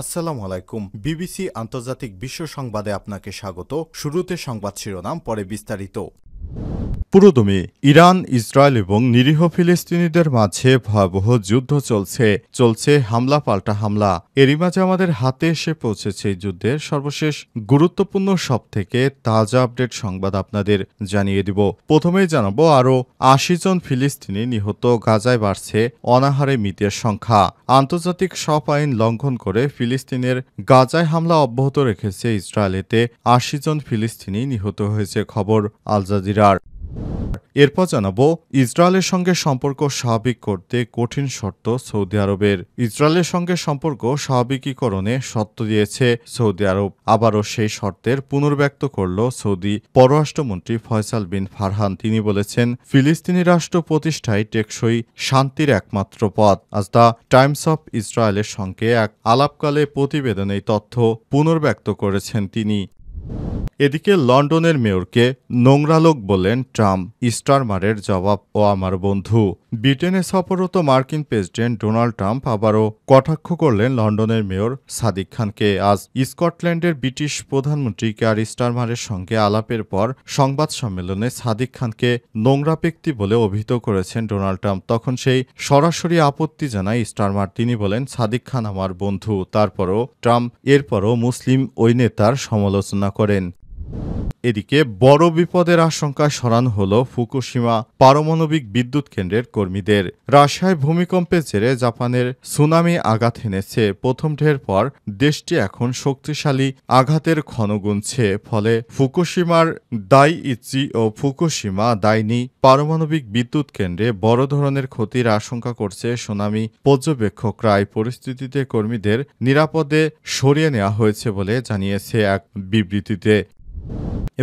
আসসালামু আলাইকুম। বিবিসি আন্তর্জাতিক বিশ্ব সংবাদে আপনাকে স্বাগত। শুরুতে সংবাদ শিরোনাম, পরে বিস্তারিত। পুরোদমে ইরান, ইসরায়েল এবং নিরীহ ফিলিস্তিনিদের মাঝে ভয়াবহ যুদ্ধ চলছে হামলা পাল্টা হামলা। এরই মাঝে আমাদের হাতে এসে পৌঁছেছে এই যুদ্ধের সর্বশেষ গুরুত্বপূর্ণ সবথেকে তাজা আপডেট সংবাদ আপনাদের জানিয়ে দিব। প্রথমেই জানাবো, আরও ৮০ জন ফিলিস্তিনি নিহত, গাজায় বাড়ছে অনাহারে মৃতের সংখ্যা। আন্তর্জাতিক সব আইন লঙ্ঘন করে ফিলিস্তিনের গাজায় হামলা অব্যাহত রেখেছে ইসরায়েল। এতে ৮০ জন ফিলিস্তিনি নিহত হয়েছে, খবর আল জাজিরার। এরপর জানাবো, ইসরায়েলের সঙ্গে সম্পর্ক স্বাভাবিক করতে কঠিন শর্ত সৌদি আরবের। ইসরায়েলের সঙ্গে সম্পর্ক স্বাভাবিকীকরণে শর্ত দিয়েছে সৌদি আরব। আবারও সেই শর্তের পুনর্ব্যক্ত করল সৌদি পররাষ্ট্রমন্ত্রী ফয়সাল বিন ফারহান। তিনি বলেছেন, ফিলিস্তিনি রাষ্ট্র প্রতিষ্ঠায় টেকসই শান্তির একমাত্র পথ। আজ দ্য টাইমস অফ ইসরায়েলের সঙ্গে এক আলাপকালে প্রতিবেদনে এই তথ্য পুনর্ব্যক্ত করেছেন তিনি। এদিকে লন্ডনের মেয়রকে নোংরা লোক বললেন ট্রাম্প। স্টারমারের জবাব, ও আমার বন্ধু। ব্রিটেনে সফররত মার্কিন প্রেসিডেন্ট ডোনাল্ড ট্রাম্প আবারও কটাক্ষ করলেন লন্ডনের মেয়র সাদিক খানকে। আজ স্কটল্যান্ডের ব্রিটিশ প্রধানমন্ত্রী কেয়ার স্টারমারের সঙ্গে আলাপের পর সংবাদ সম্মেলনে সাদিক খানকে নোংরা ব্যক্তি বলে অভিহিত করেছেন ডোনাল্ড ট্রাম্প। তখন সেই সরাসরি আপত্তি জানায় স্টারমার। তিনি বলেন, সাদিক খান আমার বন্ধু। এরপরও মুসলিম ওই নেতার সমালোচনা করেন। এদিকে বড় বিপদের আশঙ্কায় সরানো হল ফুকুশিমা পারমাণবিক বিদ্যুৎ কেন্দ্রের কর্মীদের। রাশিয়ায় ভূমিকম্পের জেরে জাপানের সুনামি আঘাত এনেছে। প্রথম ঢের পর দেশটি এখন শক্তিশালী আঘাতের ক্ষণ গুনছে। ফলে ফুকুশিমার দাইইচি ও ফুকুশিমা দাইনি পারমাণবিক বিদ্যুৎ কেন্দ্রে বড় ধরনের ক্ষতির আশঙ্কা করছে সুনামি পর্যবেক্ষকরা। এই পরিস্থিতিতে কর্মীদের নিরাপদে সরিয়ে নেওয়া হয়েছে বলে জানিয়েছে এক বিবৃতিতে।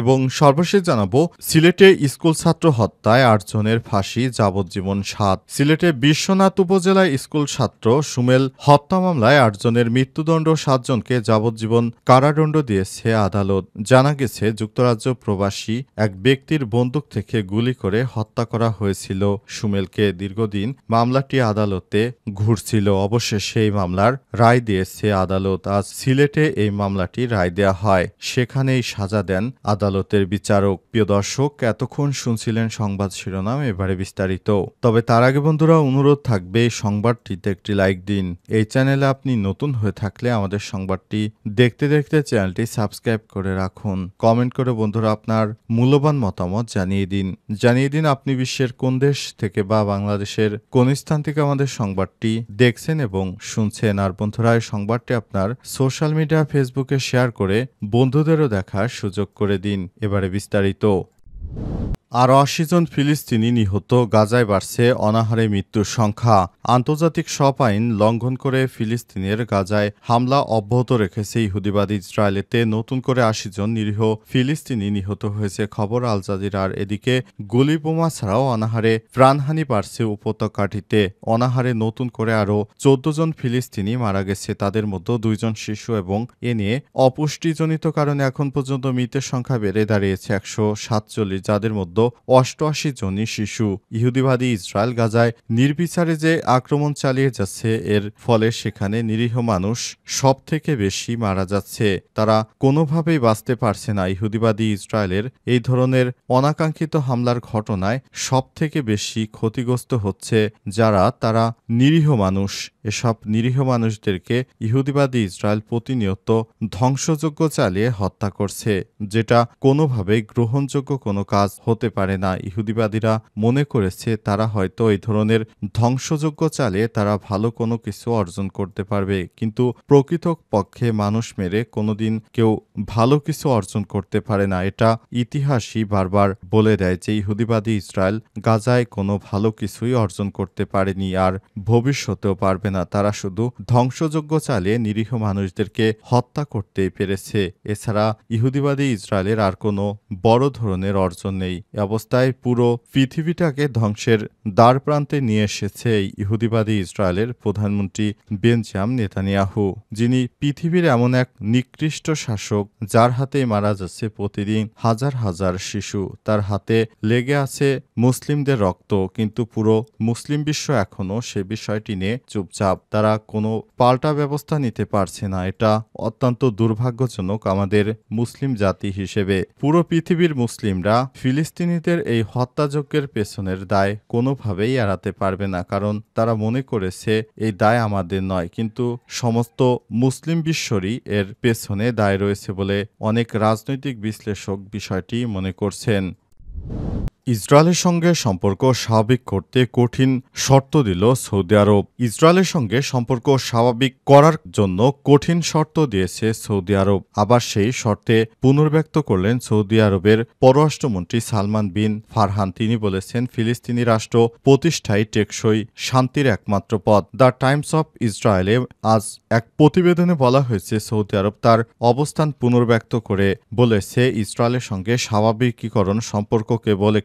এবং সর্বশেষ জানাবো, সিলেটে স্কুল ছাত্র হত্যায় ৮ জনের ফাঁসি, যাবজ্জীবন ৭। সিলেটে বিশ্বনাথ উপজেলায় স্কুল ছাত্র সুমেল হত্যা মামলায় ৮ জনের মৃত্যুদণ্ড, ৭ জনকে যাবজ্জীবন কারাদণ্ড দিয়েছে আদালত। জানা গেছে, যুক্তরাজ্য প্রবাসী এক ব্যক্তির বন্দুক থেকে গুলি করে হত্যা করা হয়েছিল সুমেলকে। দীর্ঘদিন মামলাটি আদালতে ঘুরছিল। অবশেষে এই মামলার রায় দিয়েছে আদালত। আজ সিলেটে এই মামলাটি রায় দেয়া হয়। সেখানেই সাজা দেন আদালতের বিচারক। প্রিয় দর্শক, এতক্ষণ শুনছিলেন সংবাদ শিরোনাম, এবারে বিস্তারিত। তবে তার আগে বন্ধুরা, অনুরোধ থাকবে এই সংবাদটিতে একটি লাইক দিন। এই চ্যানেলে আপনি নতুন হয়ে থাকলে আমাদের সংবাদটি দেখতে দেখতে চ্যানেলটি সাবস্ক্রাইব করে রাখুন। কমেন্ট করে বন্ধুরা আপনার মূল্যবান মতামত জানিয়ে দিন আপনি বিশ্বের কোন দেশ থেকে বা বাংলাদেশের কোন স্থান থেকে আমাদের সংবাদটি দেখছেন এবং শুনছেন। আর বন্ধুরা, এই সংবাদটি আপনার সোশ্যাল মিডিয়া ফেসবুকে শেয়ার করে বন্ধুদেরও দেখার সুযোগ করে দিন। এবারে বিস্তারিত। আরও ৮০ জন ফিলিস্তিনি নিহত, গাজায় বাড়ছে অনাহারে মৃত্যুর সংখ্যা। আন্তর্জাতিক সব আইন লঙ্ঘন করে ফিলিস্তিনের গাজায় হামলা অব্যাহত রেখেছে ইহুদিবাদী ইসরায়েল। এতে নতুন করে ৮০ জন নিরীহ ফিলিস্তিনি নিহত হয়েছে, খবর আল জাজিরার। এদিকে গুলি বোমা ছাড়াও অনাহারে প্রাণহানি বাড়ছে উপত্যকাটিতে। অনাহারে নতুন করে আরও ১৪ জন ফিলিস্তিনি মারা গেছে, তাদের মধ্যে ২ জন শিশু। এবং এ নিয়ে অপুষ্টিজনিত কারণে এখন পর্যন্ত মৃতের সংখ্যা বেড়ে দাঁড়িয়েছে ১৪৭, যাদের মধ্যে ৮৮ জনই শিশু। ইহুদিবাদী ইসরায়েল গাজায় নির্বিচারে যে আক্রমণ চালিয়ে যাচ্ছে, এর ফলে সেখানে নিরীহ মানুষ সব থেকে বেশি মারা যাচ্ছে। তারা কোনোভাবেই বাঁচতে পারছে না। ইহুদিবাদী ইসরায়েলের এই ধরনের অনাকাঙ্ক্ষিত হামলার ঘটনায় সব থেকে বেশি ক্ষতিগ্রস্ত হচ্ছে তারা নিরীহ মানুষ। এসব নিরীহ মানুষদেরকে ইহুদিবাদী ইসরায়েল প্রতিনিয়ত ধ্বংসযজ্ঞ চালিয়ে হত্যা করছে, যেটা কোনোভাবেই গ্রহণযোগ্য কোনো কাজ হতে পারে না। ইহুদিবাদীরা মনে করেছে তারা হয়তো এই ধরনের ধ্বংসযজ্ঞ চালিয়ে তারা ভালো কোনো কিছু অর্জন করতে পারবে, কিন্তু প্রকৃতপক্ষে মানুষ মেরে কোনোদিন কেউ ভালো কিছু অর্জন করতে পারে না। এটা ইতিহাসই বারবার বলে দেয় যে ইহুদিবাদী ইসরায়েল গাজায় কোনো ভালো কিছুই অর্জন করতে পারেনি, আর ভবিষ্যতেও পারবে না। তারা শুধু ধ্বংসযজ্ঞ চালিয়ে নিরীহ মানুষদেরকে হত্যা করতেই পেরেছে। এছাড়া ইহুদিবাদী ইসরায়েলের আর কোনো বড় ধরনের অর্জন নেই। অবস্থায় পুরো পৃথিবীটাকে ধ্বংসের দ্বার প্রান্তে নিয়ে এসেছে এই ইহুদিবাদী ইসরায়েলের প্রধানমন্ত্রী বেঞ্জামিন নেতানিয়াহু, যিনি পৃথিবীর এমন এক নিকৃষ্ট শাসক যার হাতে মারা যাচ্ছে প্রতিদিন হাজার হাজার শিশু। তার হাতে লেগে আছে মুসলিমদের রক্ত, কিন্তু পুরো মুসলিম বিশ্ব এখনও সে বিষয়টি নিয়ে চুপচাপ চাপ, তারা কোনো পাল্টা ব্যবস্থা নিতে পারছে না। এটা অত্যন্ত দুর্ভাগ্যজনক আমাদের মুসলিম জাতি হিসেবে। পুরো পৃথিবীর মুসলিমরা ফিলিস্তিনিদের এই হত্যাযজ্ঞের পেছনের দায় কোনোভাবেই এড়াতে পারবে না, কারণ তারা মনে করেছে এই দায় আমাদের নয়, কিন্তু সমস্ত মুসলিম বিশ্বরই এর পেছনে দায় রয়েছে বলে অনেক রাজনৈতিক বিশ্লেষক বিষয়টি মনে করছেন। ইসরায়েলের সঙ্গে সম্পর্ক স্বাভাবিক করতে কঠিন শর্ত দিল সৌদি আরব। ইসরায়েলের সঙ্গে সম্পর্ক স্বাভাবিক করার জন্য কঠিন শর্ত দিয়েছে সৌদি আরব। আবার সেই শর্তে পুনর্ব্যক্ত করলেন সৌদি আরবের পররাষ্ট্রমন্ত্রী সালমান বিন ফারহান। তিনি বলেছেন, ফিলিস্তিনি রাষ্ট্র প্রতিষ্ঠাই টেকসই শান্তির একমাত্র পথ। দ্য টাইমস অফ ইসরায়েলে আজ এক প্রতিবেদনে বলা হয়েছে, সৌদি আরব তার অবস্থান পুনর্ব্যক্ত করে বলেছে, ইসরায়েলের সঙ্গে স্বাভাবিকীকরণ সম্পর্ক কেবল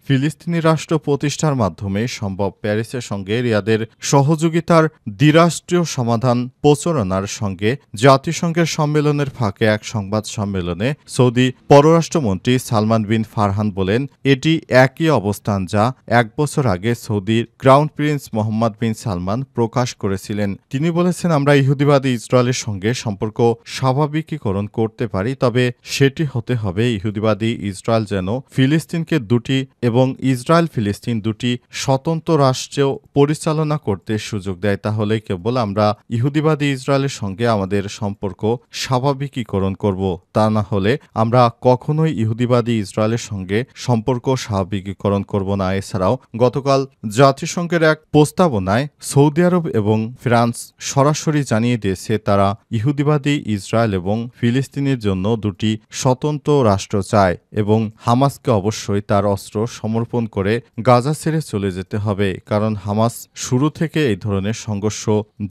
ফিলিস্তিনি রাষ্ট্র প্রতিষ্ঠার মাধ্যমে সম্ভব। প্যারিসের সঙ্গে রিয়াদের সহযোগিতার দ্বিরাষ্ট্রীয় সমাধান প্রচারণার সঙ্গে জাতিসংঘের সম্মেলনের ফাঁকে এক সংবাদ সম্মেলনে সৌদি পররাষ্ট্রমন্ত্রী সালমান বিন ফারহান বলেন, এটি একই অবস্থান যা 1 বছর আগে সৌদির ক্রাউন প্রিন্স মোহাম্মদ বিন সালমান প্রকাশ করেছিলেন। তিনি বলেছেন, আমরা ইহুদিবাদী ইসরায়েলের সঙ্গে সম্পর্ক স্বাভাবিকীকরণ করতে পারি, তবে সেটি হতে হবে ইহুদিবাদী ইসরায়েল যেন ফিলিস্তিনকে দুটি এবং ইসরায়েল ফিলিস্তিন দুটি স্বতন্ত্র রাষ্ট্রেও পরিচালনা করতে সুযোগ দেয়। তাহলে কেবল আমরা ইহুদিবাদী ইসরায়েলের সঙ্গে আমাদের সম্পর্ক স্বাভাবিকীকরণ করব। তা না হলে আমরা কখনোই ইহুদিবাদী ইসরায়েলের সঙ্গে সম্পর্ক স্বাভাবিকীকরণ করব না। এছাড়াও গতকাল জাতিসংঘের এক প্রস্তাবনায় সৌদি আরব এবং ফ্রান্স সরাসরি জানিয়ে দিয়েছে, তারা ইহুদিবাদী ইসরায়েল এবং ফিলিস্তিনের জন্য দুটি স্বতন্ত্র রাষ্ট্র চায় এবং হামাসকে অবশ্যই তার অস্ত্র সমর্পণ করে গাজা ছেড়ে চলে যেতে হবে, কারণ হামাস শুরু থেকে এই ধরনের সংঘর্ষ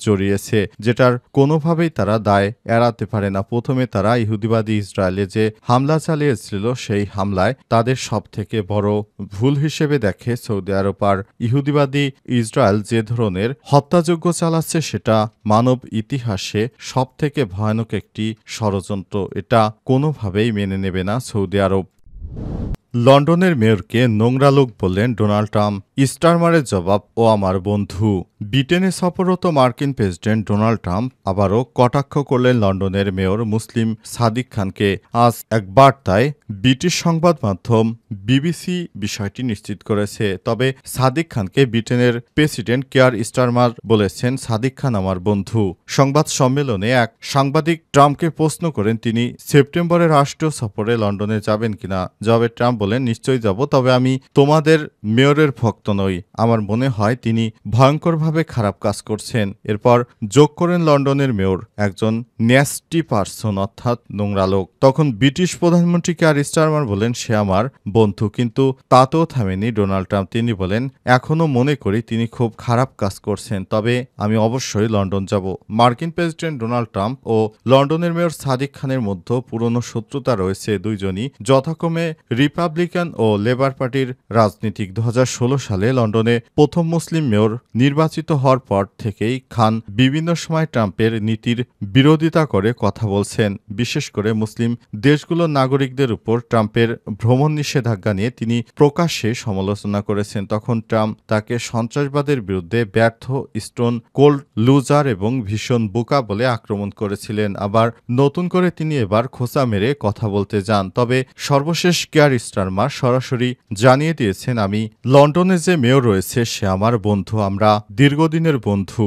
জড়িয়েছে, যেটার কোনোভাবেই তারা দায় এড়াতে পারে না। প্রথমে তারা ইহুদিবাদী ইসরায়েলে যে হামলা চালিয়েছিল, সেই হামলায় তাদের সবথেকে বড় ভুল হিসেবে দেখে সৌদি আরব। আর ইহুদিবাদী ইসরায়েল যে ধরনের হত্যাযজ্ঞ চালাচ্ছে, সেটা মানব ইতিহাসে সবথেকে ভয়ানক একটি ষড়যন্ত্র। এটা কোনোভাবেই মেনে নেবে না সৌদি আরব। লন্ডনের মেয়রকে নোংরা লোক বললেন ডোনাল্ড ট্রাম্প। স্টারমারের জবাব, ও আমার বন্ধু। ব্রিটেনে সফররত মার্কিন প্রেসিডেন্ট ডোনাল্ড ট্রাম্প আবারও কটাক্ষ করলেন লন্ডনের মেয়র মুসলিম সাদিক খানকে। আজ এক বার্তায় ব্রিটিশ সংবাদ মাধ্যম বিবিসি বিষয়টি নিশ্চিত করেছে। তবে সাদিক খানকে ব্রিটেনের প্রেসিডেন্ট কেয়ার স্টারমার বলেছেন, সাদিক খান আমার বন্ধু। সংবাদ সম্মেলনে এক সাংবাদিক ট্রাম্পকে প্রশ্ন করেন, তিনি সেপ্টেম্বরে রাষ্ট্রীয় সফরে লন্ডনে যাবেন কিনা। জবাবে ট্রাম্প বলেন, নিশ্চয়ই যাব, তবে আমি তোমাদের মেয়রের ভক্ত নই। আমার মনে হয় তিনি ভয়ঙ্করভাবে খারাপ কাজ করছেন। এরপর যোগ করেন, লন্ডনের মেয়র একজন ন্যাস্টি পারসন, অর্থাৎ নোংরা লোক। তখন ব্রিটিশ প্রধানমন্ত্রী কেয়ার স্টারমার বলেন, সে আমার বন্ধু। কিন্তু তাতেও থামেনি ডোনাল্ড ট্রাম্প। তিনি বলেন, এখনও মনে করি তিনি খুব খারাপ কাজ করছেন, তবে আমি অবশ্যই লন্ডন যাব। মার্কিন প্রেসিডেন্ট ডোনাল্ড ট্রাম্প ও লন্ডনের মেয়র সাদিক খানের মধ্যে পুরনো শত্রুতা রয়েছে। দুইজনই যথাক্রমে রিপাবলিকান ও লেবার পার্টির রাজনীতিক। 2016 সালে লন্ডনে প্রথম মুসলিম মেয়র নির্বাচিত হওয়ার পর থেকেই খান বিভিন্ন সময় ট্রাম্পের নীতির বিরোধিতা করে কথা বলছেন। বিশেষ করে মুসলিম দেশগুলোর নাগরিকদের উপর ট্রাম্পের ভ্রমণ নিষেধাজ্ঞা নিয়ে তিনি প্রকাশ্যে সমালোচনা করেছেন। তখন ট্রাম্প তাকে সন্ত্রাসবাদের বিরুদ্ধে ব্যর্থ, স্টোন কোল্ড লুজার এবং ভীষণ বোকা বলে আক্রমণ করেছিলেন। আবার নতুন করে তিনি এবার খোঁচা মেরে কথা বলতে যান। তবে সর্বশেষ কেয়ার স্টারমার সরাসরি জানিয়ে দিয়েছেন, আমি লন্ডনে যে মেয়র রয়েছে সে আমার বন্ধু, আমরা দীর্ঘদিনের বন্ধু।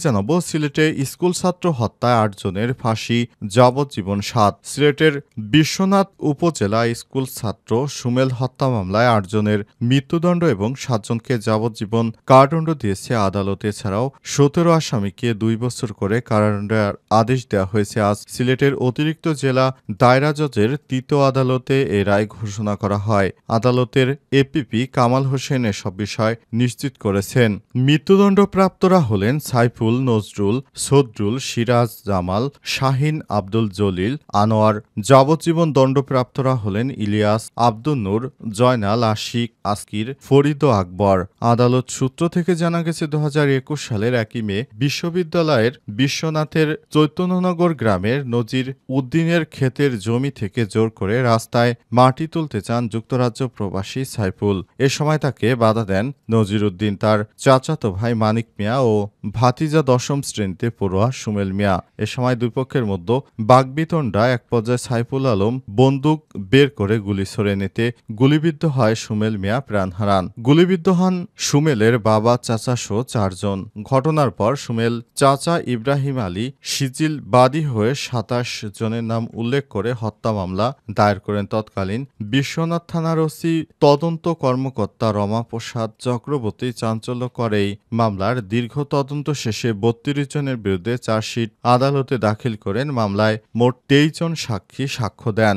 জানাবো, সিলেটে স্কুল ছাত্র হত্যায় 8 জনের ফাঁসি, যাবজ্জীবন 7। সিলেটের বিশ্বনাথ উপজেলা স্কুল ছাত্র সুমেল হত্যা মামলায় 8 জনের মৃত্যুদণ্ড এবং 7 জনকে যাবজ্জীবন কারাদণ্ড দিয়েছে আদালত। এছাড়াও 17 আসামিকে 2 বছর করে কারাদণ্ডের আদেশ দেওয়া হয়েছে। আজ সিলেটের অতিরিক্ত জেলা দায়রা জজের 3য় আদালতে এ রায় ঘোষণা করা হয়। আদালতের এপিপি কামাল হোসেন এসব বিষয় নিশ্চিত করেছেন। মৃত্যুদণ্ডপ্রাপ্তরা হলেন সাইফুল, নজরুল, সদরুল, সিরাজ, জামাল, শাহিন, আব্দুল জলিল, আনোয়ার। যাবজ্জীবন দণ্ডপ্রাপ্তরা হলেন ইলিয়াস, আব্দুল নূর, জয়নাল, আশিক, আসকির, ফরিদ ও আকবর। আদালত সূত্র থেকে জানা গেছে, 2021 সালের 1 মে বিশ্ববিদ্যালয়ের বিশ্বনাথের চৈতন্যনগর গ্রামের নজির উদ্দিনের ক্ষেতের জমি থেকে জোর করে রাস্তায় মাটি তুলতে চান যুক্তরাজ্য প্রবাসী সাইফুল। এ সময় তাকে বাধা দেন নজির উদ্দিন, তার চাচাতো ভাই মানিক মিয়া ও ভাতিজা ১০ম শ্রেণীতে পড়ুয়া সুমেল মিয়া। এ সময় দুই পক্ষের মধ্যে বাকবিতণ্ডায় এক পর্যায়ে সাইফুল আলম বন্দুক বের করে গুলি ছোড়ে নিতে গুলিবিদ্ধ হয় সুমেল মিয়া প্রাণ হারান। গুলিবিদ্ধ হন সুমেলের বাবা, চাচাসহ ৪ জন। ঘটনার পর সুমেল চাচা ইব্রাহিম আলী সিজিল বাদী হয়ে ২৭ জনের নাম উল্লেখ করে হত্যা মামলা দায়ের করেন। তৎকালীন বিশ্বনাথ থানার ওসি তদন্ত কর্মকর্তা রমাপ্রসাদ চক্রবর্তী চাঞ্চল্যকর এই মামলার দীর্ঘ তদন্ত শেষে ৩২ জনের বিরুদ্ধে চার্জশিট আদালতে দাখিল করেন। মামলায় মোট ২৩ জন সাক্ষী সাক্ষ্য দেন।